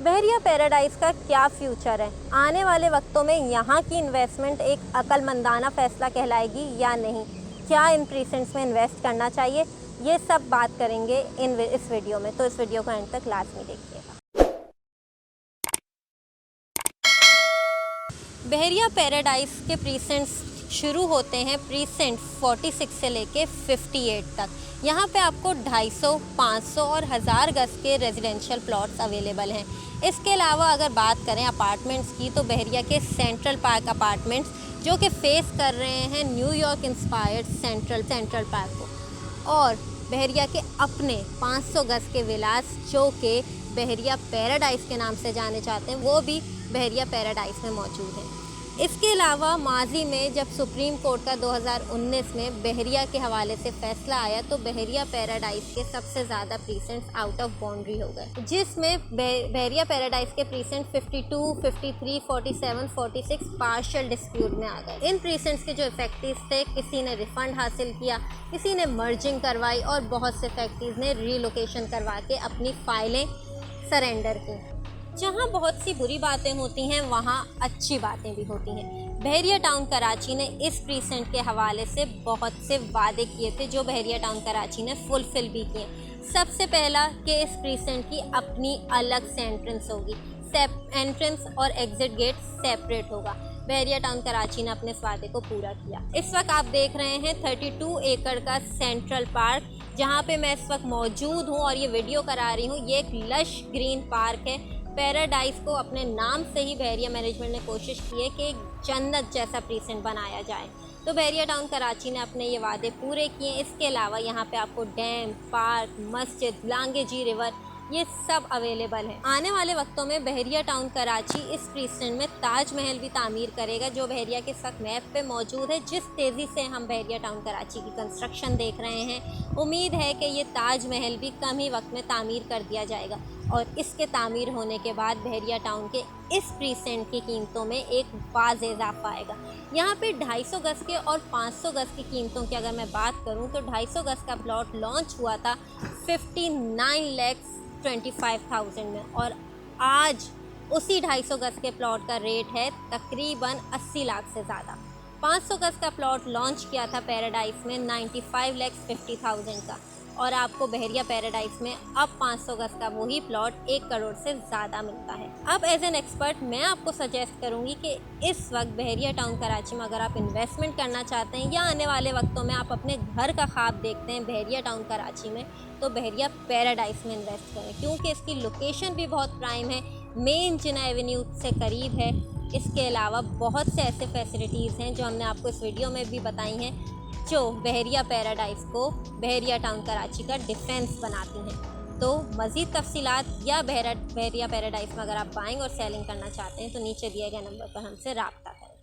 बहरिया paradise का क्या future है? आने वाले वक्तों में यहाँ की इन्वेस्टमेंट एक अक्लमंदाना फैसला कहलाएगी या नहीं? क्या इन प्रीसेंट्स में इन्वेस्ट करना चाहिए? ये सब बात करेंगे इस वीडियो में, तो इस वीडियो को एंड तक लाजमी देखिएगा। बहरिया पैराडाइज के प्रीसेंट्स शुरू होते हैं प्रीसेंट 46 से लेके 58 तक। यहाँ पे आपको 250, 500 और 1000 गज के रेजिडेंशियल प्लॉट्स अवेलेबल हैं। इसके अलावा अगर बात करें अपार्टमेंट्स की, तो बहरिया के सेंट्रल पार्क अपार्टमेंट्स जो कि फेस कर रहे हैं न्यूयॉर्क इंस्पायर्ड सेंट्रल पार्क को, और बहरिया के अपने 500 गज के विलास जो कि बहरिया पैराडाइज के नाम से जाने जाते हैं, वो भी बहरिया पैराडाइज में मौजूद हैं। इसके अलावा माजी में जब सुप्रीम कोर्ट का 2019 में बहरिया के हवाले से फैसला आया, तो बहरिया पैराडाइज के सबसे ज़्यादा प्रीसेंट्स आउट ऑफ बाउंड्री हो गए, जिसमें बहरिया पैराडाइज के प्रीसेंट 52, 53, 47, 46 पार्शियल डिस्प्यूट में आ गए। इन प्रीसेंट्स के जो इफेक्टिव्स थे, किसी ने रिफंड हासिल किया, किसी ने मर्जिंग करवाई और बहुत से इफेक्टिव्स ने रीलोकेशन करवा के अपनी फाइलें सरेंडर की। जहाँ बहुत सी बुरी बातें होती हैं, वहाँ अच्छी बातें भी होती हैं। बहरिया टाउन कराची ने इस प्रीसेंट के हवाले से बहुत से वादे किए थे, जो बहरिया टाउन कराची ने फुलफिल भी किए। सबसे पहला कि इस प्रीसेंट की अपनी अलग से एंट्रेंस होगी, एंट्रेंस और एग्जिट गेट सेपरेट होगा। बहरिया टाउन कराची ने अपने इस वादे को पूरा किया। इस वक्त आप देख रहे हैं 32 एकड़ का सेंट्रल पार्क, जहाँ पे मैं इस वक्त मौजूद हूँ और ये वीडियो करा रही हूँ। ये एक लश ग्रीन पार्क है। पैराडाइज को अपने नाम से ही बहरिया मैनेजमेंट ने कोशिश की है कि एक जन्नत जैसा प्रीसेंट बनाया जाए, तो बहरिया टाउन कराची ने अपने ये वादे पूरे किए। इसके अलावा यहाँ पे आपको डैम, पार्क, मस्जिद, लांगेजी रिवर, ये सब अवेलेबल है। आने वाले वक्तों में बहरिया टाउन कराची इस प्रीसेंट में ताजमहल भी तामीर करेगा, जो बहरिया के इस वक्त मैप पे मौजूद है। जिस तेज़ी से हम बहरिया टाउन कराची की कंस्ट्रक्शन देख रहे हैं, उम्मीद है कि ये ताजमहल भी कम ही वक्त में तामीर कर दिया जाएगा, और इसके तामीर होने के बाद बहरिया टाउन के इस प्रीसेंट की कीमतों में एक वाज़ इजाफा आएगा। यहाँ पे 250 गज के और 500 गज की कीमतों की अगर मैं बात करूँ, तो 250 गज का प्लॉट लॉन्च हुआ था 59,25,000 में, और आज उसी 250 गज के प्लॉट का रेट है तकरीबन 80 लाख से ज़्यादा। 500 गज का प्लॉट लॉन्च किया था पैराडाइज में 95,50,000 का, और आपको बहरिया पैराडाइज में अब 500 गज का वही प्लॉट 1 करोड़ से ज़्यादा मिलता है। अब एज एन एक्सपर्ट मैं आपको सजेस्ट करूंगी कि इस वक्त बहरिया टाउन कराची में अगर आप इन्वेस्टमेंट करना चाहते हैं, या आने वाले वक्तों में आप अपने घर का ख्वाब देखते हैं बहरिया टाउन कराची में, तो बहरिया पैराडाइज में इन्वेस्ट करें, क्योंकि इसकी लोकेशन भी बहुत प्राइम है, मेन जिना एवेन्यू से करीब है। इसके अलावा बहुत से ऐसे फैसिलिटीज़ हैं जो हमने आपको इस वीडियो में भी बताई हैं, जो बहरिया पैराडाइज को बहरिया टाउन कराची का डिफेंस बनाती हैं। तो मज़ीद तफसीलात या बहरिया पैराडाइज में अगर आप बाइंग और सेलिंग करना चाहते हैं, तो नीचे दिए गए नंबर पर हमसे रब्ता करें।